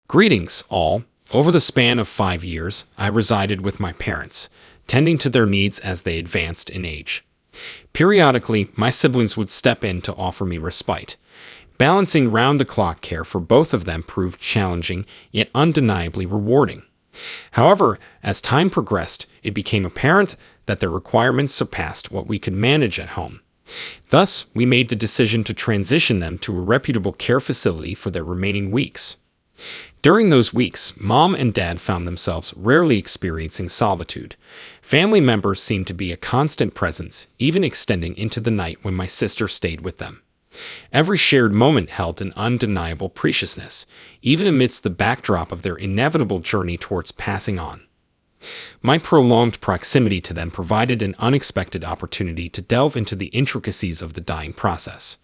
Greetings, all. Over the span of 5 years, I resided with my parents, tending to their needs as they advanced in age. Periodically, my siblings would step in to offer me respite. Balancing round-the-clock care for both of them proved challenging, yet undeniably rewarding. However, as time progressed, it became apparent that their requirements surpassed what we could manage at home. Thus, we made the decision to transition them to a reputable care facility for their remaining weeks. During those weeks, Mom and Dad found themselves rarely experiencing solitude. Family members seemed to be a constant presence, even extending into the night when my sister stayed with them. Every shared moment held an undeniable preciousness, even amidst the backdrop of their inevitable journey towards passing on. My prolonged proximity to them provided an unexpected opportunity to delve into the intricacies of the dying process.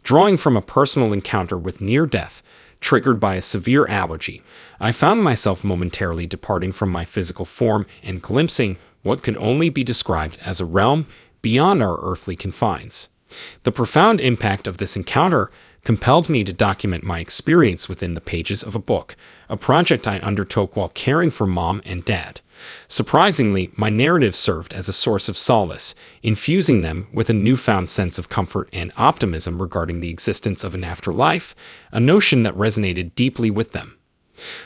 Drawing from a personal encounter with near death, triggered by a severe allergy, I found myself momentarily departing from my physical form and glimpsing what could only be described as a realm beyond our earthly confines. The profound impact of this encounter compelled me to document my experience within the pages of a book, a project I undertook while caring for Mom and Dad. Surprisingly, my narrative served as a source of solace, infusing them with a newfound sense of comfort and optimism regarding the existence of an afterlife, a notion that resonated deeply with them.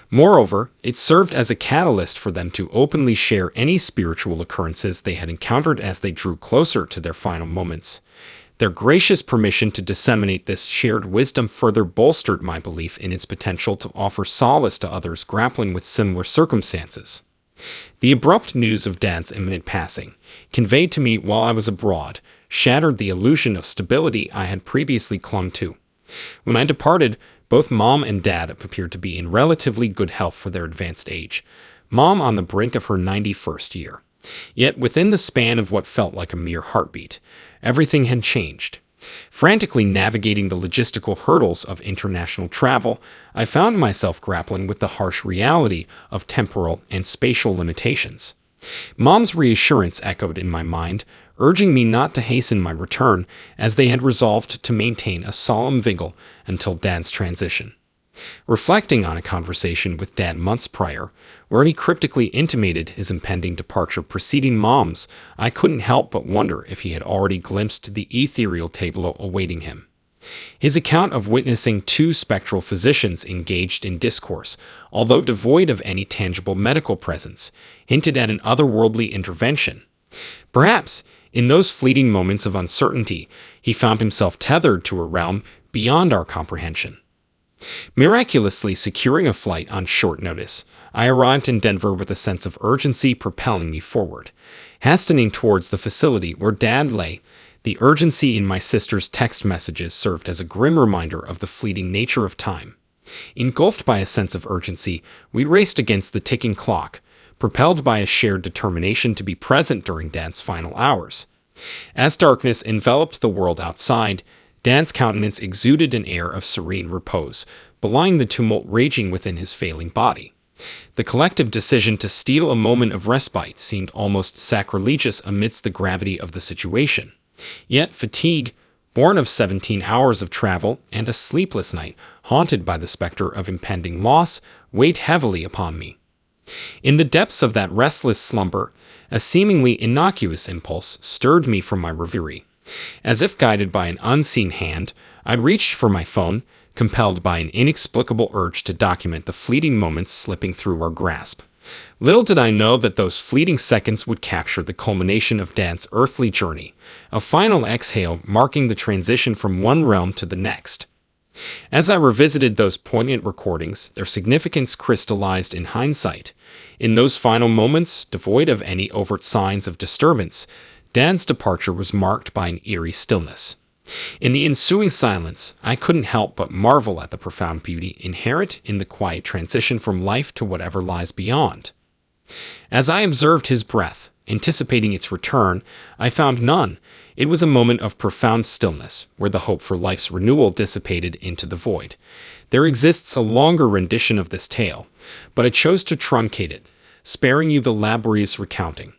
Moreover, it served as a catalyst for them to openly share any spiritual occurrences they had encountered as they drew closer to their final moments. Their gracious permission to disseminate this shared wisdom further bolstered my belief in its potential to offer solace to others grappling with similar circumstances. The abrupt news of Dad's imminent passing, conveyed to me while I was abroad, shattered the illusion of stability I had previously clung to. When I departed, both Mom and Dad appeared to be in relatively good health for their advanced age, Mom on the brink of her 91st year. Yet within the span of what felt like a mere heartbeat, everything had changed. Frantically navigating the logistical hurdles of international travel, I found myself grappling with the harsh reality of temporal and spatial limitations. Mom's reassurance echoed in my mind, urging me not to hasten my return, as they had resolved to maintain a solemn vigil until Dad's transition. Reflecting on a conversation with Dad months prior, where he cryptically intimated his impending departure preceding Mom's, I couldn't help but wonder if he had already glimpsed the ethereal tableau awaiting him. His account of witnessing two spectral physicians engaged in discourse, although devoid of any tangible medical presence, hinted at an otherworldly intervention. Perhaps, in those fleeting moments of uncertainty, he found himself tethered to a realm beyond our comprehension. Miraculously securing a flight on short notice, I arrived in Denver with a sense of urgency propelling me forward. Hastening towards the facility where Dad lay, the urgency in my sister's text messages served as a grim reminder of the fleeting nature of time. Engulfed by a sense of urgency, we raced against the ticking clock, propelled by a shared determination to be present during Dad's final hours. As darkness enveloped the world outside, Dad's countenance exuded an air of serene repose, belying the tumult raging within his failing body. The collective decision to steal a moment of respite seemed almost sacrilegious amidst the gravity of the situation. Yet fatigue, born of 17 hours of travel and a sleepless night, haunted by the specter of impending loss, weighed heavily upon me. In the depths of that restless slumber, a seemingly innocuous impulse stirred me from my reverie. As if guided by an unseen hand, I reached for my phone, compelled by an inexplicable urge to document the fleeting moments slipping through our grasp. Little did I know that those fleeting seconds would capture the culmination of Dad's earthly journey, a final exhale marking the transition from one realm to the next. As I revisited those poignant recordings, their significance crystallized in hindsight. In those final moments, devoid of any overt signs of disturbance, Dad's departure was marked by an eerie stillness. In the ensuing silence, I couldn't help but marvel at the profound beauty inherent in the quiet transition from life to whatever lies beyond. As I observed his breath, anticipating its return, I found none. It was a moment of profound stillness, where the hope for life's renewal dissipated into the void. There exists a longer rendition of this tale, but I chose to truncate it, sparing you the laborious recounting.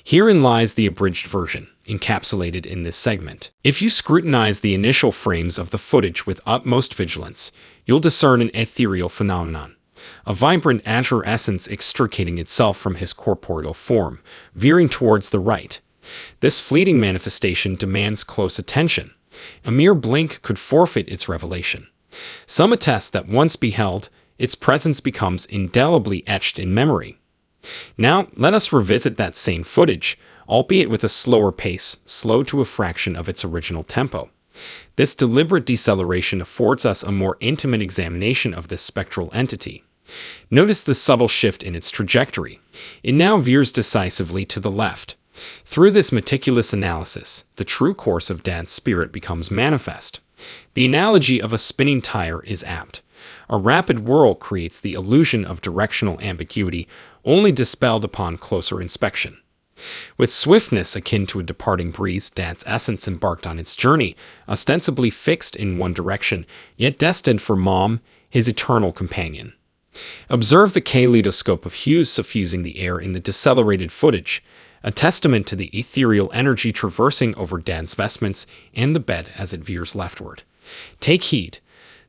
Herein lies the abridged version, encapsulated in this segment. If you scrutinize the initial frames of the footage with utmost vigilance, you'll discern an ethereal phenomenon. a vibrant azure essence extricating itself from his corporeal form, veering towards the right. This fleeting manifestation demands close attention. A mere blink could forfeit its revelation. Some attest that once beheld, its presence becomes indelibly etched in memory. Now, let us revisit that same footage, albeit with a slower pace, slowed to a fraction of its original tempo. This deliberate deceleration affords us a more intimate examination of this spectral entity. Notice the subtle shift in its trajectory. It now veers decisively to the left. Through this meticulous analysis, the true course of Dad's spirit becomes manifest. The analogy of a spinning tire is apt. A rapid whirl creates the illusion of directional ambiguity, only dispelled upon closer inspection. With swiftness akin to a departing breeze, Dad's essence embarked on its journey, ostensibly fixed in one direction, yet destined for Mom, his eternal companion. Observe the kaleidoscope of hues suffusing the air in the decelerated footage, a testament to the ethereal energy traversing over Dad's vestments and the bed as it veers leftward. Take heed.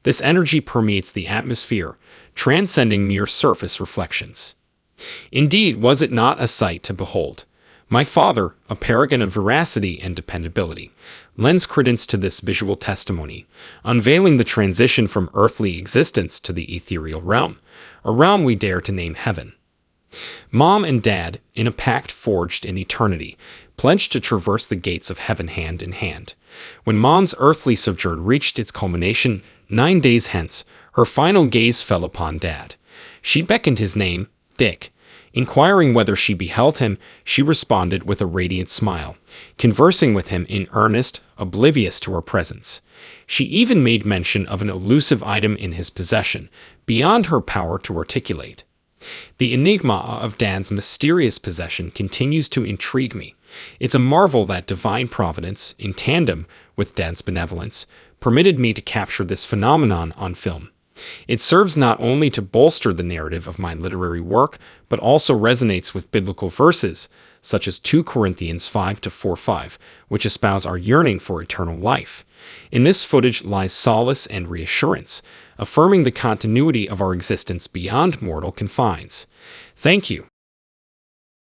This energy permeates the atmosphere, transcending mere surface reflections. Indeed, was it not a sight to behold? My father, a paragon of veracity and dependability, lends credence to this visual testimony, unveiling the transition from earthly existence to the ethereal realm, a realm we dare to name heaven. Mom and Dad, in a pact forged in eternity, pledged to traverse the gates of heaven hand in hand. When Mom's earthly sojourn reached its culmination 9 days hence, her final gaze fell upon Dad. She beckoned his name, Dick. Inquiring whether she beheld him, she responded with a radiant smile, conversing with him in earnest, oblivious to her presence. She even made mention of an elusive item in his possession, beyond her power to articulate. The enigma of Dad's mysterious possession continues to intrigue me. It's a marvel that divine providence, in tandem with Dad's benevolence, permitted me to capture this phenomenon on film. It serves not only to bolster the narrative of my literary work, but also resonates with biblical verses, such as 2 Corinthians 5-4:5, which espouse our yearning for eternal life. In this footage lies solace and reassurance, affirming the continuity of our existence beyond mortal confines. Thank you.